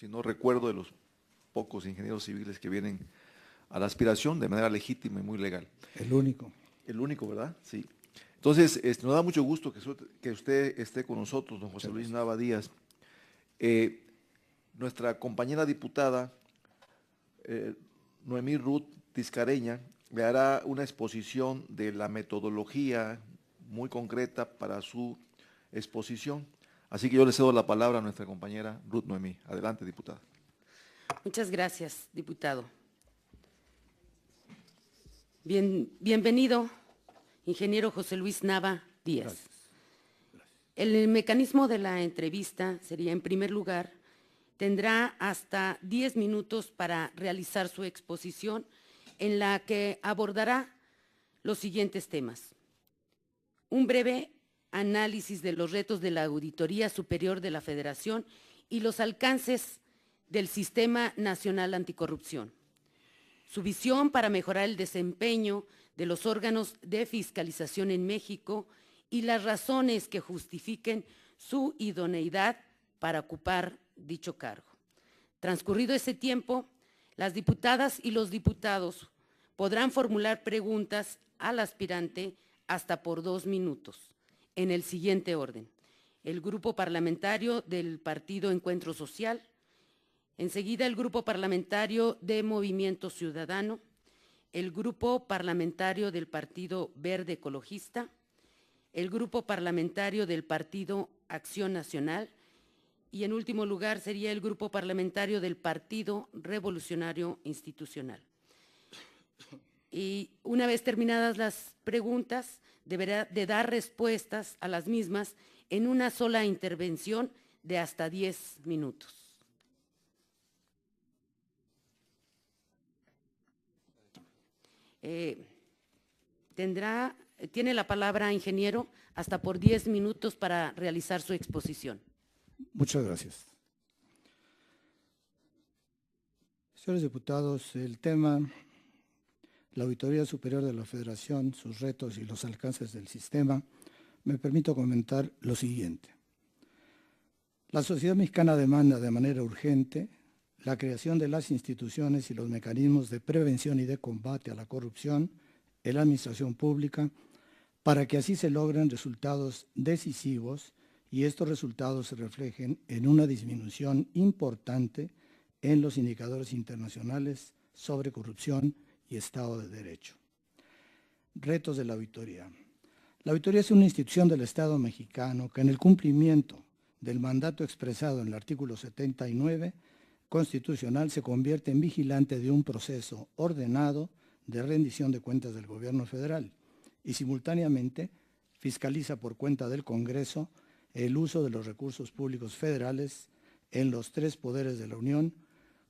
si no recuerdo, de los pocos ingenieros civiles que vienen a la aspiración de manera legítima y muy legal. El único. El único, ¿verdad? Sí. Entonces, nos da mucho gusto que usted esté con nosotros, don José Luis Nava Díaz. Nuestra compañera diputada, Noemí Ruth Tiscareña, le hará una exposición de la metodología muy concreta para su exposición. Así que yo le cedo la palabra a nuestra compañera Ruth Noemí. Adelante, diputada. Muchas gracias, diputado. Bienvenido, ingeniero José Luis Nava Díaz. Gracias. El mecanismo de la entrevista sería, en primer lugar, tendrá hasta 10 minutos para realizar su exposición, en la que abordará los siguientes temas. Un breve análisis de los retos de la Auditoría Superior de la Federación y los alcances del Sistema Nacional Anticorrupción. Su visión para mejorar el desempeño de los órganos de fiscalización en México y las razones que justifiquen su idoneidad para ocupar dicho cargo. Transcurrido ese tiempo, las diputadas y los diputados podrán formular preguntas al aspirante hasta por 2 minutos, en el siguiente orden: el Grupo Parlamentario del Partido Encuentro Social, enseguida el Grupo Parlamentario de Movimiento Ciudadano, el Grupo Parlamentario del Partido Verde Ecologista, el Grupo Parlamentario del Partido Acción Nacional y, en último lugar, sería el Grupo Parlamentario del Partido Revolucionario Institucional. Y una vez terminadas las preguntas, deberá de dar respuestas a las mismas en una sola intervención de hasta 10 minutos. Tiene la palabra, ingeniero, hasta por 10 minutos para realizar su exposición. Muchas gracias. Señores diputados, el tema, la Auditoría Superior de la Federación, sus retos y los alcances del sistema, me permito comentar lo siguiente. La sociedad mexicana demanda de manera urgente la creación de las instituciones y los mecanismos de prevención y de combate a la corrupción en la administración pública, para que así se logren resultados decisivos y estos resultados se reflejen en una disminución importante en los indicadores internacionales sobre corrupción y Estado de Derecho. Retos de la auditoría. La auditoría es una institución del Estado mexicano que, en el cumplimiento del mandato expresado en el artículo 79 constitucional, se convierte en vigilante de un proceso ordenado de rendición de cuentas del gobierno federal y simultáneamente fiscaliza por cuenta del Congreso el uso de los recursos públicos federales en los 3 poderes de la Unión,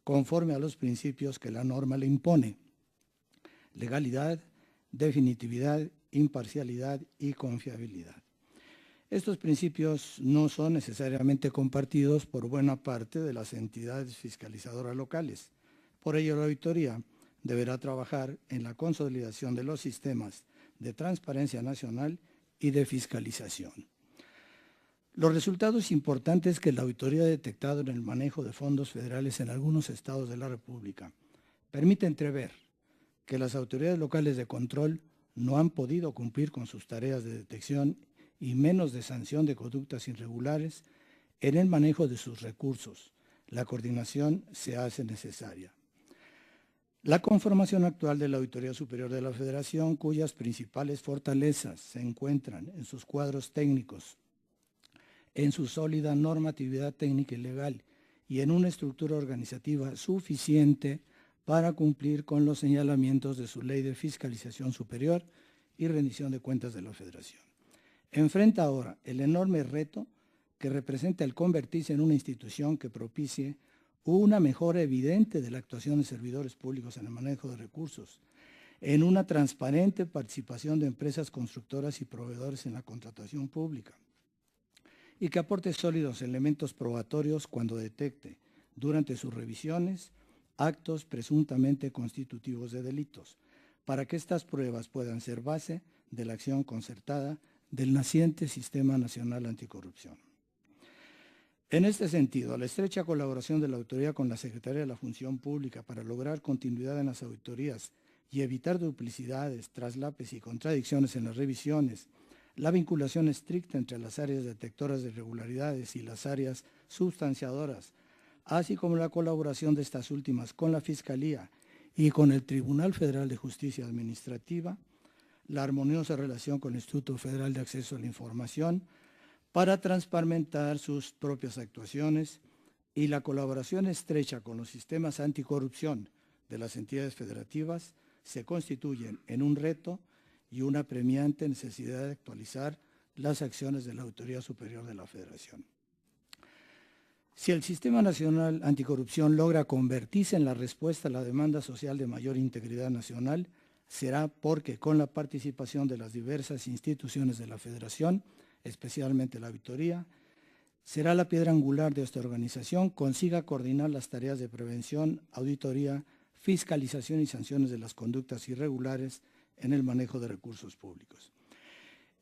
conforme a los principios que la norma le impone: legalidad, definitividad, imparcialidad y confiabilidad. Estos principios no son necesariamente compartidos por buena parte de las entidades fiscalizadoras locales. Por ello, la auditoría deberá trabajar en la consolidación de los sistemas de transparencia nacional y de fiscalización. Los resultados importantes que la auditoría ha detectado en el manejo de fondos federales en algunos estados de la República permite entrever que las autoridades locales de control no han podido cumplir con sus tareas de detección y menos de sanción de conductas irregulares en el manejo de sus recursos. La coordinación se hace necesaria. La conformación actual de la Auditoría Superior de la Federación, cuyas principales fortalezas se encuentran en sus cuadros técnicos, en su sólida normatividad técnica y legal y en una estructura organizativa suficiente para cumplir con los señalamientos de su Ley de Fiscalización Superior y Rendición de Cuentas de la Federación. Enfrenta ahora el enorme reto que representa el convertirse en una institución que propicie una mejora evidente de la actuación de servidores públicos en el manejo de recursos, en una transparente participación de empresas constructoras y proveedores en la contratación pública, y que aporte sólidos elementos probatorios cuando detecte, durante sus revisiones, actos presuntamente constitutivos de delitos, para que estas pruebas puedan ser base de la acción concertada del naciente Sistema Nacional Anticorrupción. En este sentido, la estrecha colaboración de la autoridad con la Secretaría de la Función Pública para lograr continuidad en las auditorías y evitar duplicidades, traslapes y contradicciones en las revisiones, la vinculación estricta entre las áreas detectoras de irregularidades y las áreas sustanciadoras, así como la colaboración de estas últimas con la Fiscalía y con el Tribunal Federal de Justicia Administrativa, la armoniosa relación con el Instituto Federal de Acceso a la Información para transparentar sus propias actuaciones y la colaboración estrecha con los sistemas anticorrupción de las entidades federativas se constituyen en un reto y una premiante necesidad de actualizar las acciones de la Autoridad Superior de la Federación. Si el Sistema Nacional Anticorrupción logra convertirse en la respuesta a la demanda social de mayor integridad nacional, será porque con la participación de las diversas instituciones de la Federación, especialmente la auditoría, será la piedra angular de esta organización, consiga coordinar las tareas de prevención, auditoría, fiscalización y sanciones de las conductas irregulares en el manejo de recursos públicos.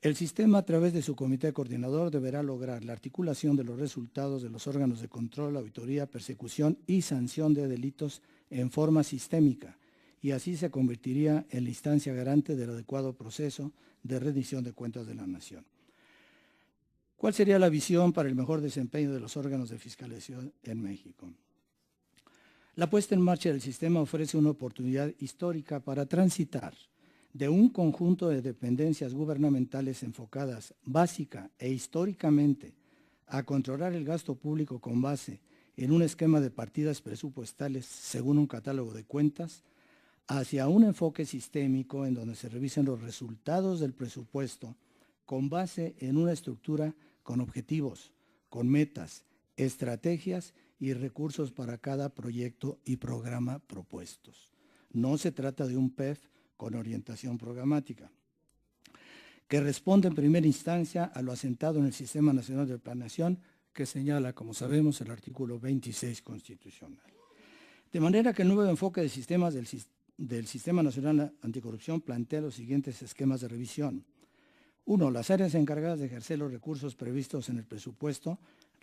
El sistema, a través de su comité coordinador, deberá lograr la articulación de los resultados de los órganos de control, auditoría, persecución y sanción de delitos en forma sistémica, y así se convertiría en la instancia garante del adecuado proceso de rendición de cuentas de la nación. ¿Cuál sería la visión para el mejor desempeño de los órganos de fiscalización en México? La puesta en marcha del sistema ofrece una oportunidad histórica para transitar de un conjunto de dependencias gubernamentales enfocadas básica e históricamente a controlar el gasto público con base en un esquema de partidas presupuestales según un catálogo de cuentas, hacia un enfoque sistémico en donde se revisen los resultados del presupuesto con base en una estructura con objetivos, con metas, estrategias y recursos para cada proyecto y programa propuestos. No se trata de un PEF con orientación programática, que responde en primera instancia a lo asentado en el Sistema Nacional de Planeación, que señala, como sabemos, el artículo 26 constitucional. De manera que el nuevo enfoque de sistemas del Sistema Nacional Anticorrupción plantea los siguientes esquemas de revisión. 1. Las áreas encargadas de ejercer los recursos previstos en el presupuesto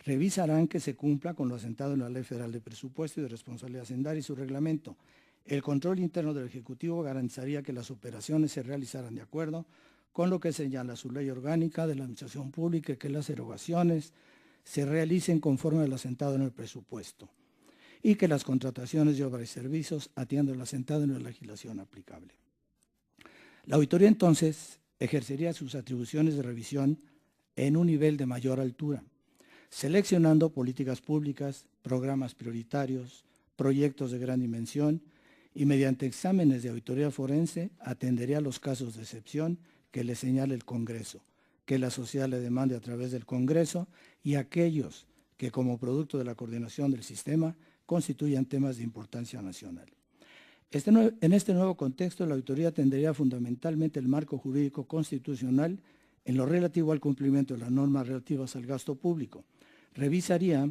revisarán que se cumpla con lo asentado en la Ley Federal de Presupuesto y de Responsabilidad Hacendaria y su reglamento. El control interno del Ejecutivo garantizaría que las operaciones se realizaran de acuerdo con lo que señala su ley orgánica de la Administración Pública y que las erogaciones se realicen conforme a lo asentado en el presupuesto y que las contrataciones de obras y servicios atiendan lo asentado en la legislación aplicable. La auditoría entonces ejercería sus atribuciones de revisión en un nivel de mayor altura, seleccionando políticas públicas, programas prioritarios, proyectos de gran dimensión y mediante exámenes de auditoría forense atendería los casos de excepción que le señale el Congreso, que la sociedad le demande a través del Congreso y aquellos que como producto de la coordinación del sistema constituyan temas de importancia nacional. En este nuevo contexto, la auditoría atendería fundamentalmente el marco jurídico constitucional en lo relativo al cumplimiento de las normas relativas al gasto público. Revisaría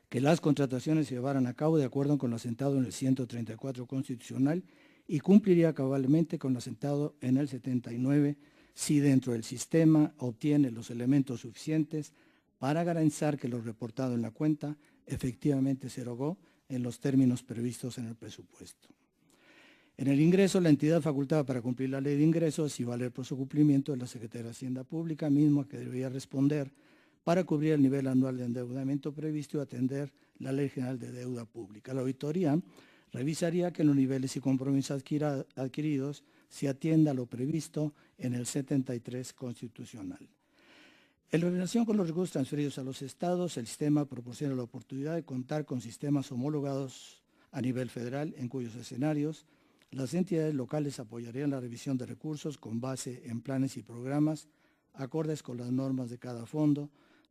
que las contrataciones se llevaran a cabo de acuerdo con lo asentado en el 134 constitucional y cumpliría cabalmente con lo asentado en el 79 si dentro del sistema obtiene los elementos suficientes para garantizar que lo reportado en la cuenta efectivamente se erogó en los términos previstos en el presupuesto. En el ingreso, la entidad facultada para cumplir la ley de ingresos y valer por su cumplimiento de la Secretaría de Hacienda Pública, misma que debería responder para cubrir el nivel anual de endeudamiento previsto y atender la Ley General de Deuda Pública. La auditoría revisaría que los niveles y compromisos adquiridos se atienda a lo previsto en el 73 constitucional. En relación con los recursos transferidos a los estados, el sistema proporciona la oportunidad de contar con sistemas homologados a nivel federal, en cuyos escenarios las entidades locales apoyarían la revisión de recursos con base en planes y programas acordes con las normas de cada fondo,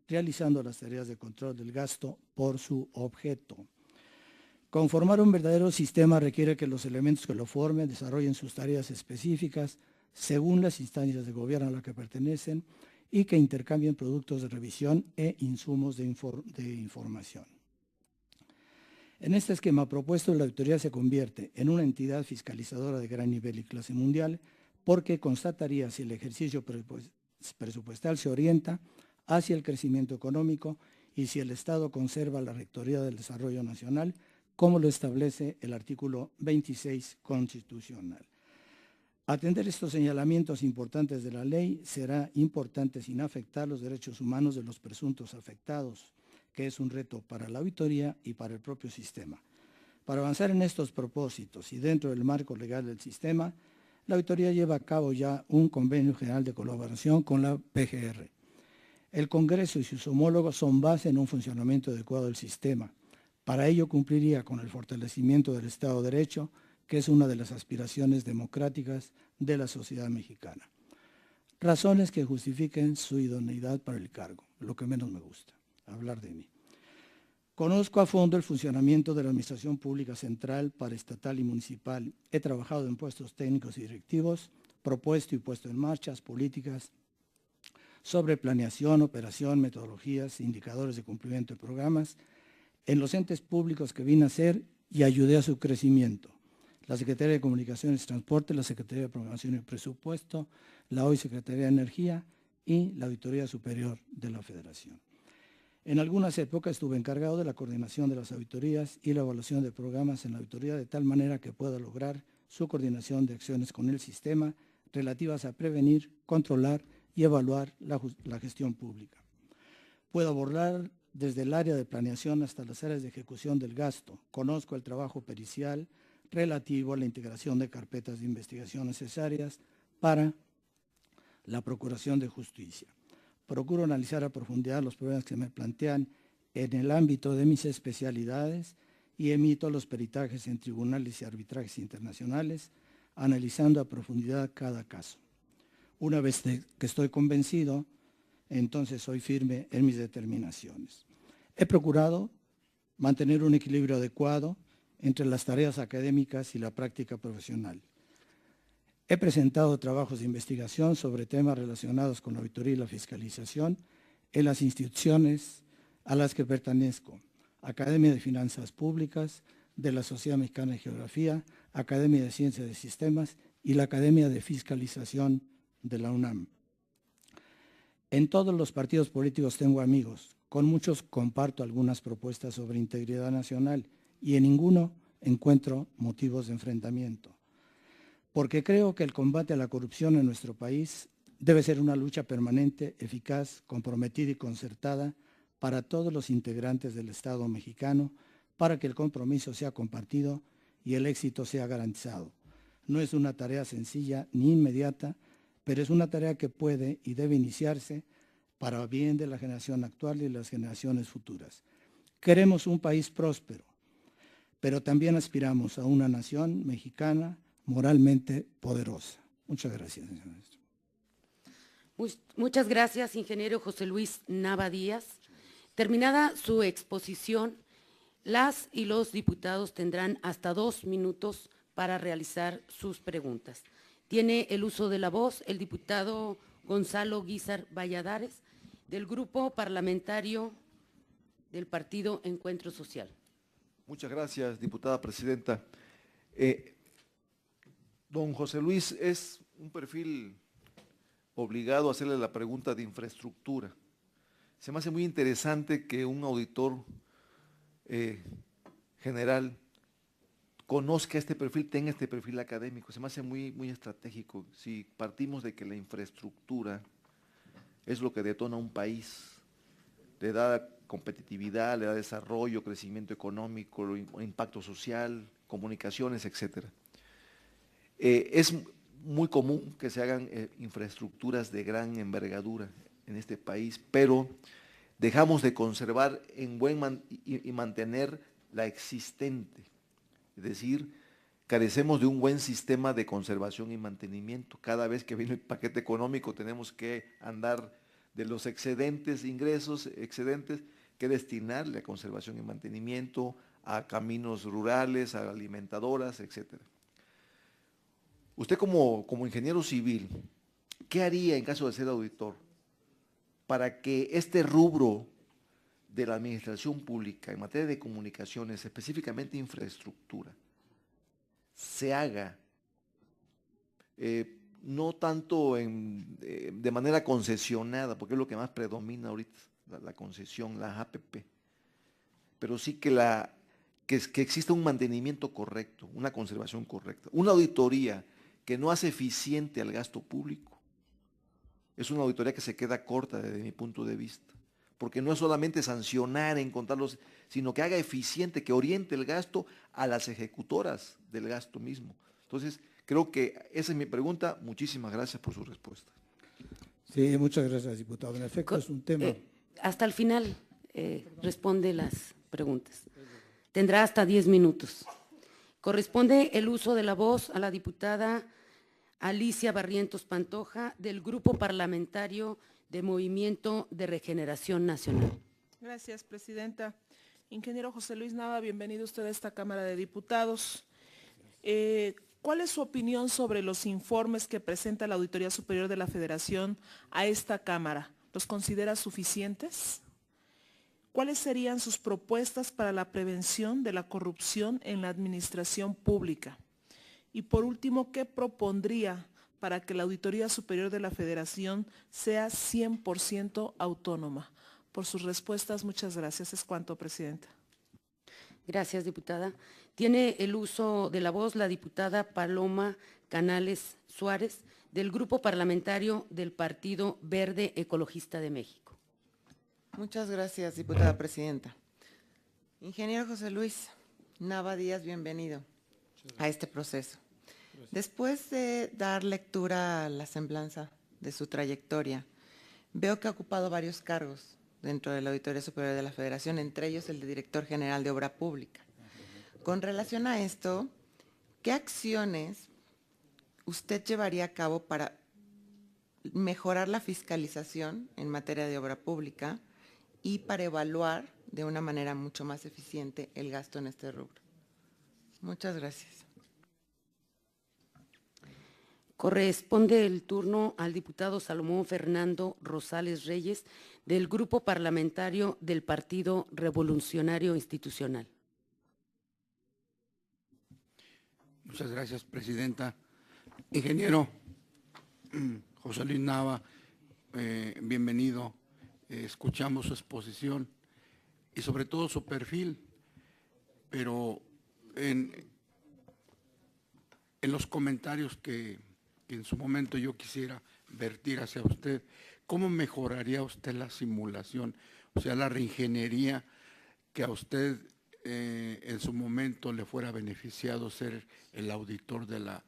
realizando las tareas de control del gasto por su objeto. Conformar un verdadero sistema requiere que los elementos que lo formen desarrollen sus tareas específicas según las instancias de gobierno a las que pertenecen y que intercambien productos de revisión e insumos de información. En este esquema propuesto, la auditoría se convierte en una entidad fiscalizadora de gran nivel y clase mundial porque constataría si el ejercicio presupuestal se orienta hacia el crecimiento económico y si el Estado conserva la Rectoría del Desarrollo Nacional, como lo establece el artículo 26 constitucional. Atender estos señalamientos importantes de la ley será importante sin afectar los derechos humanos de los presuntos afectados, que es un reto para la auditoría y para el propio sistema. Para avanzar en estos propósitos y dentro del marco legal del sistema, la auditoría lleva a cabo ya un convenio general de colaboración con la PGR. El Congreso y sus homólogos son base en un funcionamiento adecuado del sistema. Para ello cumpliría con el fortalecimiento del Estado de Derecho, que es una de las aspiraciones democráticas de la sociedad mexicana. Razones que justifiquen su idoneidad para el cargo, lo que menos me gusta, hablar de mí. Conozco a fondo el funcionamiento de la Administración Pública Central, paraestatal y municipal. He trabajado en puestos técnicos y directivos, propuesto y puesto en marchas políticas sobre planeación, operación, metodologías, indicadores de cumplimiento de programas, en los entes públicos que vine a ser y ayudé a su crecimiento. La Secretaría de Comunicaciones y Transporte, la Secretaría de Programación y Presupuesto, la hoy Secretaría de Energía y la Auditoría Superior de la Federación. En algunas épocas estuve encargado de la coordinación de las auditorías y la evaluación de programas en la auditoría de tal manera que pueda lograr su coordinación de acciones con el sistema relativas a prevenir, controlar y evaluar la gestión pública. Puedo abordar desde el área de planeación hasta las áreas de ejecución del gasto. Conozco el trabajo pericial relativo a la integración de carpetas de investigación necesarias para la procuración de justicia. Procuro analizar a profundidad los problemas que me plantean en el ámbito de mis especialidades y emito los peritajes en tribunales y arbitrajes internacionales, analizando a profundidad cada caso. Una vez que estoy convencido, entonces soy firme en mis determinaciones. He procurado mantener un equilibrio adecuado entre las tareas académicas y la práctica profesional. He presentado trabajos de investigación sobre temas relacionados con la auditoría y la fiscalización en las instituciones a las que pertenezco: Academia de Finanzas Públicas, de la Sociedad Mexicana de Geografía, Academia de Ciencias de Sistemas y la Academia de Fiscalización de la UNAM. En todos los partidos políticos tengo amigos, con muchos comparto algunas propuestas sobre integridad nacional y en ninguno encuentro motivos de enfrentamiento, porque creo que el combate a la corrupción en nuestro país debe ser una lucha permanente, eficaz, comprometida y concertada para todos los integrantes del Estado mexicano, para que el compromiso sea compartido y el éxito sea garantizado. No es una tarea sencilla ni inmediata, pero es una tarea que puede y debe iniciarse para bien de la generación actual y las generaciones futuras. Queremos un país próspero, pero también aspiramos a una nación mexicana moralmente poderosa. Muchas gracias, señor ministro. Muchas gracias, ingeniero José Luis Nava Díaz. Terminada su exposición, las y los diputados tendrán hasta 2 minutos para realizar sus preguntas. Tiene el uso de la voz el diputado Gonzalo Guízar Valladares, del Grupo Parlamentario del Partido Encuentro Social. Muchas gracias, diputada presidenta. Don José Luis, es un perfil obligado a hacerle la pregunta de infraestructura. Se me hace muy interesante que un auditor general conozca este perfil, tenga este perfil académico. Se me hace muy, muy estratégico. Si partimos de que la infraestructura es lo que detona un país, le da competitividad, le da desarrollo, crecimiento económico, impacto social, comunicaciones, etcétera. Es muy común que se hagan infraestructuras de gran envergadura en este país, pero dejamos de conservar y mantener la existente. Es decir, carecemos de un buen sistema de conservación y mantenimiento. Cada vez que viene el paquete económico tenemos que andar de los ingresos excedentes, que destinarle a conservación y mantenimiento, a caminos rurales, a alimentadoras, etcétera. Usted como ingeniero civil, ¿qué haría en caso de ser auditor para que este rubro de la administración pública en materia de comunicaciones, específicamente infraestructura, se haga no tanto de manera concesionada, porque es lo que más predomina ahorita, la concesión, la APP, pero sí que exista un mantenimiento correcto, una conservación correcta. Una auditoría que no hace eficiente al gasto público es una auditoría que se queda corta desde mi punto de vista, porque no es solamente sancionar, encontrarlos, sino que haga eficiente, que oriente el gasto a las ejecutoras del gasto mismo. Entonces, creo que esa es mi pregunta. Muchísimas gracias por su respuesta. Sí, muchas gracias, diputado. En efecto, es un tema... hasta el final responde las preguntas. Tendrá hasta 10 minutos. Corresponde el uso de la voz a la diputada Alicia Barrientos Pantoja, del Grupo Parlamentario de Movimiento de Regeneración Nacional. Gracias, presidenta. Ingeniero José Luis Nava, bienvenido usted a esta Cámara de Diputados. ¿Cuál es su opinión sobre los informes que presenta la Auditoría Superior de la Federación a esta Cámara? ¿Los considera suficientes? ¿Cuáles serían sus propuestas para la prevención de la corrupción en la administración pública? Y por último, ¿qué propondría para que la Auditoría Superior de la Federación sea 100% autónoma? Por sus respuestas, muchas gracias. Es cuanto, presidenta. Gracias, diputada. Tiene el uso de la voz la diputada Paloma Canales Suárez, del Grupo Parlamentario del Partido Verde Ecologista de México. Muchas gracias, diputada presidenta. Ingeniero José Luis Nava Díaz, bienvenido a este proceso. Después de dar lectura a la semblanza de su trayectoria, veo que ha ocupado varios cargos dentro de la Auditoría Superior de la Federación, entre ellos el de Director General de Obra Pública. Con relación a esto, ¿qué acciones usted llevaría a cabo para mejorar la fiscalización en materia de obra pública y para evaluar de una manera mucho más eficiente el gasto en este rubro? Muchas gracias. Corresponde el turno al diputado Salomón Fernando Rosales Reyes, del Grupo Parlamentario del Partido Revolucionario Institucional. Muchas gracias, presidenta. Ingeniero José Luis Nava, bienvenido. Escuchamos su exposición y sobre todo su perfil, pero en los comentarios que en su momento yo quisiera vertir hacia usted, ¿cómo mejoraría usted la simulación? O sea, la reingeniería que a usted en su momento le fuera beneficiado ser el auditor de la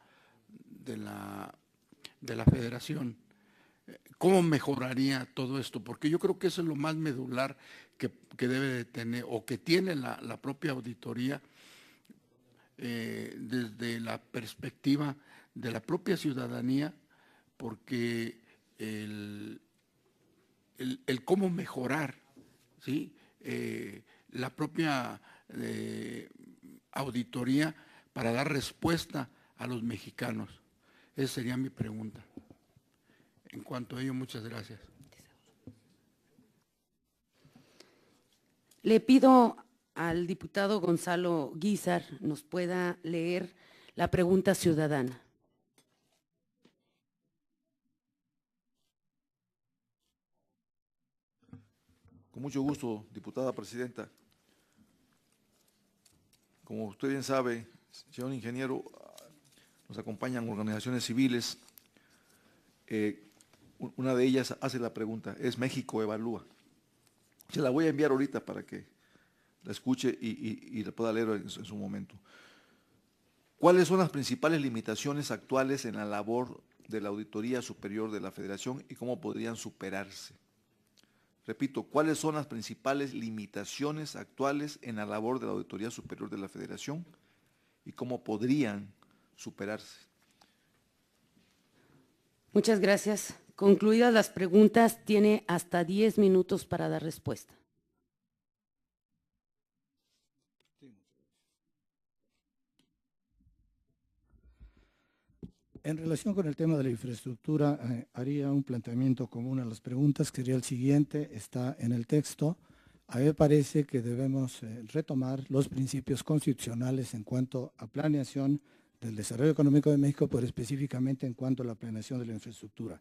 federación. ¿Cómo mejoraría todo esto? Porque yo creo que eso es lo más medular que debe de tener o que tiene la propia auditoría desde la perspectiva de la propia ciudadanía, porque el cómo mejorar, ¿sí? La propia auditoría para dar respuesta a los mexicanos. Esa sería mi pregunta. En cuanto a ello, muchas gracias. Le pido al diputado Gonzalo Guízar nos pueda leer la pregunta ciudadana. Con mucho gusto, diputada presidenta. Como usted bien sabe, señor ingeniero, nos acompañan organizaciones civiles. Una de ellas hace la pregunta, ¿es México Evalúa? Se la voy a enviar ahorita para que la escuche y la pueda leer en su momento. ¿Cuáles son las principales limitaciones actuales en la labor de la Auditoría Superior de la Federación y cómo podrían superarse? Repito, ¿cuáles son las principales limitaciones actuales en la labor de la Auditoría Superior de la Federación y cómo podrían superarse? Muchas gracias. Concluidas las preguntas, tiene hasta 10 minutos para dar respuesta. En relación con el tema de la infraestructura, haría un planteamiento común a las preguntas, que sería el siguiente, está en el texto. A mí me parece que debemos retomar los principios constitucionales en cuanto a planeación del desarrollo económico de México, pero específicamente en cuanto a la planeación de la infraestructura.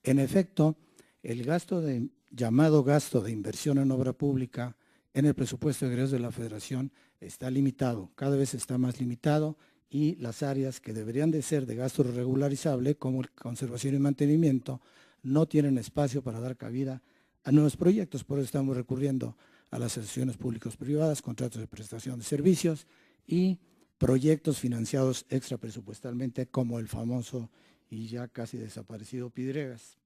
En efecto, el gasto de llamado gasto de inversión en obra pública en el presupuesto de egresos de la Federación está limitado, cada vez está más limitado, y las áreas que deberían de ser de gasto regularizable, como conservación y mantenimiento, no tienen espacio para dar cabida a nuevos proyectos. Por eso estamos recurriendo a las asociaciones públicos-privadas, contratos de prestación de servicios y proyectos financiados extrapresupuestalmente, como el famoso y ya casi desaparecido Pidregas.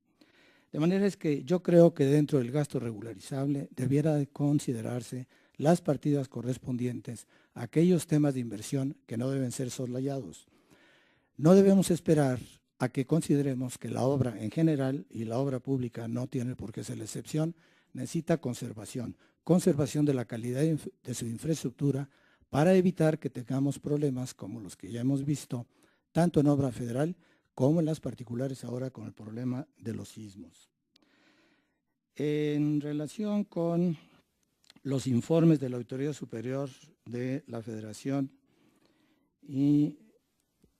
De manera es que yo creo que dentro del gasto regularizable debiera de considerarse las partidas correspondientes a aquellos temas de inversión que no deben ser soslayados. No debemos esperar a que consideremos que la obra en general, y la obra pública no tiene por qué ser la excepción, necesita conservación de la calidad de su infraestructura para evitar que tengamos problemas como los que ya hemos visto, tanto en obra federal como en las particulares ahora con el problema de los sismos. En relación con los informes de la Auditoría Superior de la Federación y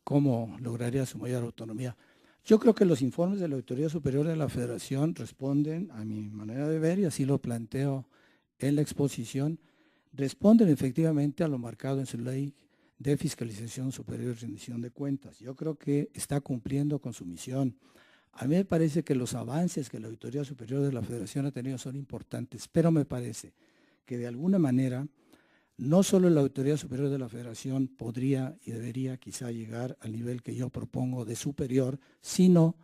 cómo lograría su mayor autonomía, yo creo que los informes de la Auditoría Superior de la Federación responden, a mi manera de ver, y así lo planteo en la exposición, responden efectivamente a lo marcado en su ley de fiscalización superior y rendición de cuentas. Yo creo que está cumpliendo con su misión. A mí me parece que los avances que la Auditoría Superior de la Federación ha tenido son importantes, pero me parece que de alguna manera no solo la Auditoría Superior de la Federación podría y debería quizá llegar al nivel que yo propongo de superior, sino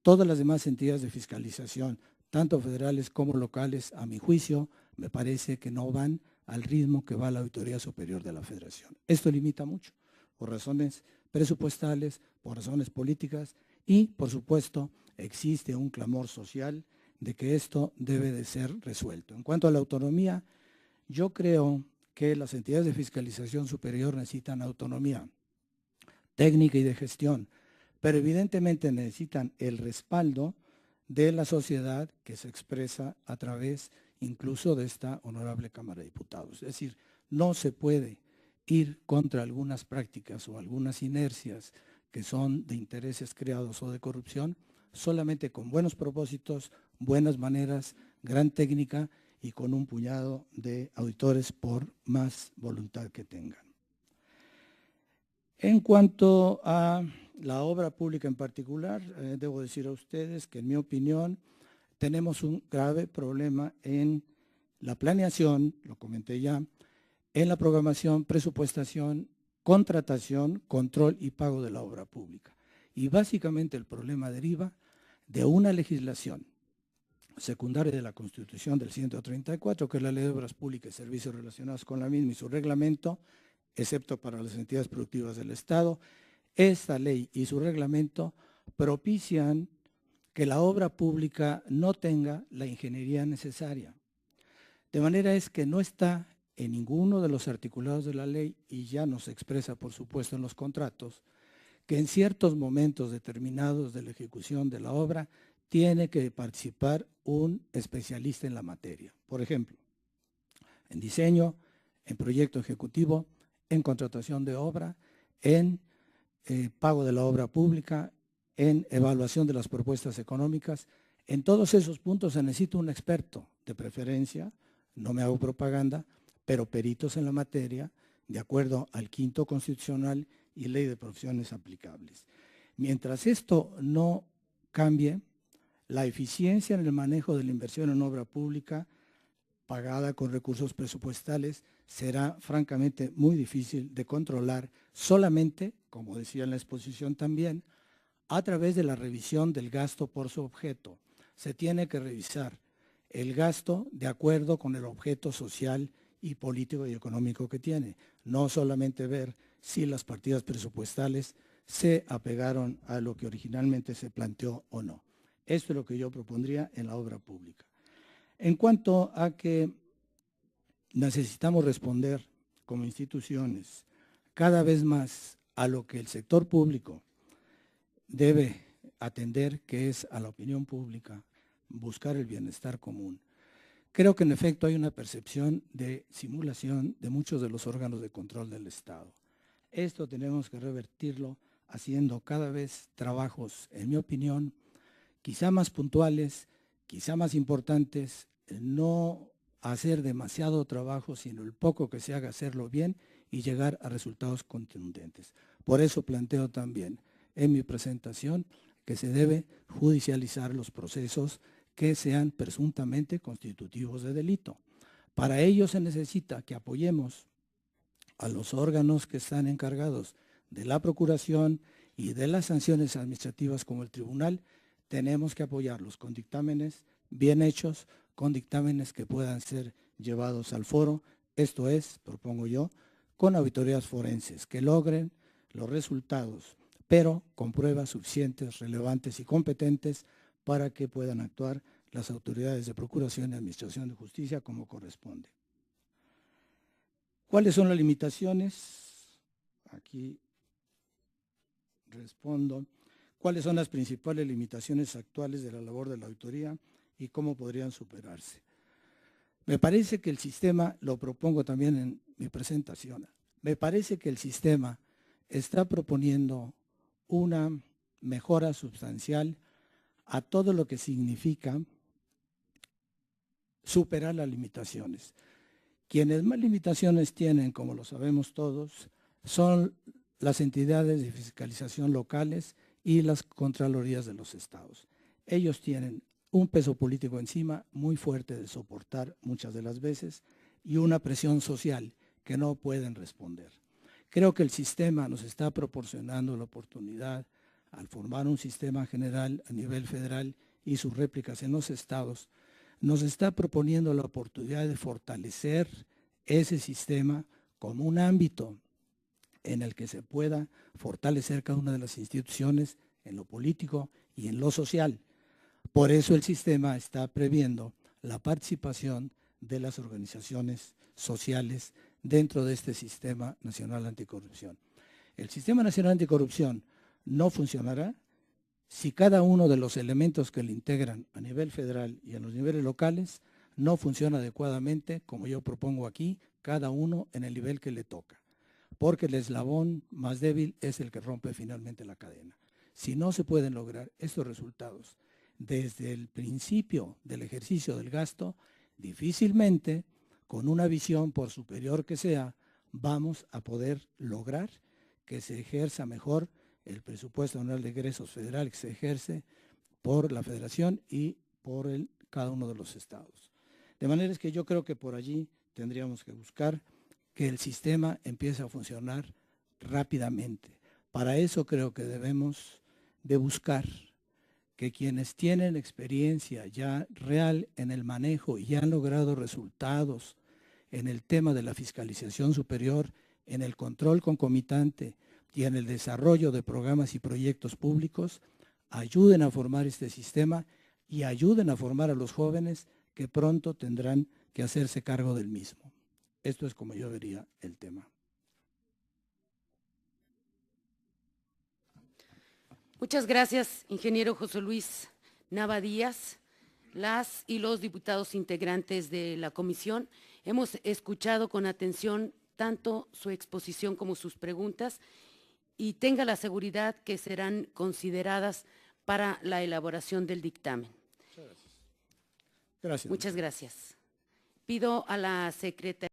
todas las demás entidades de fiscalización, tanto federales como locales, a mi juicio, me parece que no van al ritmo que va la Auditoría Superior de la Federación. Esto limita mucho, por razones presupuestales, por razones políticas y, por supuesto, existe un clamor social de que esto debe de ser resuelto. En cuanto a la autonomía, yo creo que las entidades de fiscalización superior necesitan autonomía técnica y de gestión, pero evidentemente necesitan el respaldo de la sociedad que se expresa a través incluso de esta honorable Cámara de Diputados. Es decir, no se puede ir contra algunas prácticas o algunas inercias que son de intereses creados o de corrupción, solamente con buenos propósitos, buenas maneras, gran técnica y con un puñado de auditores por más voluntad que tengan. En cuanto a la obra pública en particular, debo decir a ustedes que en mi opinión tenemos un grave problema en la planeación, lo comenté ya, en la programación, presupuestación, contratación, control y pago de la obra pública. Y básicamente el problema deriva de una legislación secundaria de la Constitución del 134, que es la Ley de Obras Públicas y Servicios relacionados con la misma y su reglamento, excepto para las entidades productivas del Estado. Esta ley y su reglamento propician que la obra pública no tenga la ingeniería necesaria. De manera es que no está en ninguno de los articulados de la ley, y ya no se expresa, por supuesto, en los contratos, que en ciertos momentos determinados de la ejecución de la obra tiene que participar un especialista en la materia. Por ejemplo, en diseño, en proyecto ejecutivo, en contratación de obra, en pago de la obra pública, en evaluación de las propuestas económicas. En todos esos puntos se necesita un experto, de preferencia, no me hago propaganda, pero peritos en la materia, de acuerdo al quinto constitucional y ley de profesiones aplicables. Mientras esto no cambie, la eficiencia en el manejo de la inversión en obra pública pagada con recursos presupuestales será francamente muy difícil de controlar solamente, como decía en la exposición también, a través de la revisión del gasto por su objeto. Se tiene que revisar el gasto de acuerdo con el objeto social y político y económico que tiene, no solamente ver si las partidas presupuestales se apegaron a lo que originalmente se planteó o no. Esto es lo que yo propondría en la obra pública. En cuanto a que necesitamos responder como instituciones cada vez más a lo que el sector público debe atender, que es a la opinión pública, buscar el bienestar común. Creo que en efecto hay una percepción de simulación de muchos de los órganos de control del Estado. Esto tenemos que revertirlo haciendo cada vez trabajos, en mi opinión, quizá más puntuales, quizá más importante es no hacer demasiado trabajo, sino el poco que se haga hacerlo bien y llegar a resultados contundentes. Por eso planteo también en mi presentación que se debe judicializar los procesos que sean presuntamente constitutivos de delito. Para ello se necesita que apoyemos a los órganos que están encargados de la procuración y de las sanciones administrativas como el tribunal. Tenemos que apoyarlos con dictámenes bien hechos, con dictámenes que puedan ser llevados al foro, esto es, propongo yo, con auditorías forenses que logren los resultados, pero con pruebas suficientes, relevantes y competentes para que puedan actuar las autoridades de procuración y administración de justicia como corresponde. ¿Cuáles son las limitaciones? Aquí respondo. ¿Cuáles son las principales limitaciones actuales de la labor de la auditoría y cómo podrían superarse? Me parece que el sistema, lo propongo también en mi presentación, me parece que el sistema está proponiendo una mejora sustancial a todo lo que significa superar las limitaciones. Quienes más limitaciones tienen, como lo sabemos todos, son las entidades de fiscalización locales y las contralorías de los estados. Ellos tienen un peso político encima muy fuerte de soportar muchas de las veces y una presión social que no pueden responder. Creo que el sistema nos está proporcionando la oportunidad, al formar un sistema general a nivel federal y sus réplicas en los estados, nos está proponiendo la oportunidad de fortalecer ese sistema como un ámbito en el que se pueda fortalecer cada una de las instituciones en lo político y en lo social. Por eso el sistema está previendo la participación de las organizaciones sociales dentro de este Sistema Nacional Anticorrupción. El Sistema Nacional Anticorrupción no funcionará si cada uno de los elementos que le integran a nivel federal y a los niveles locales no funciona adecuadamente, como yo propongo aquí, cada uno en el nivel que le toca, porque el eslabón más débil es el que rompe finalmente la cadena. Si no se pueden lograr estos resultados desde el principio del ejercicio del gasto, difícilmente, con una visión por superior que sea, vamos a poder lograr que se ejerza mejor el presupuesto anual de egresos federal que se ejerce por la federación y por cada uno de los estados. De manera que yo creo que por allí tendríamos que buscar que el sistema empiece a funcionar rápidamente. Para eso creo que debemos de buscar que quienes tienen experiencia ya real en el manejo y ya han logrado resultados en el tema de la fiscalización superior, en el control concomitante y en el desarrollo de programas y proyectos públicos, ayuden a formar este sistema y ayuden a formar a los jóvenes que pronto tendrán que hacerse cargo del mismo. Esto es como yo vería el tema. Muchas gracias, ingeniero José Luis Nava Díaz. Las y los diputados integrantes de la comisión hemos escuchado con atención tanto su exposición como sus preguntas y tenga la seguridad que serán consideradas para la elaboración del dictamen. Muchas gracias. Muchas gracias. Pido a la secretaria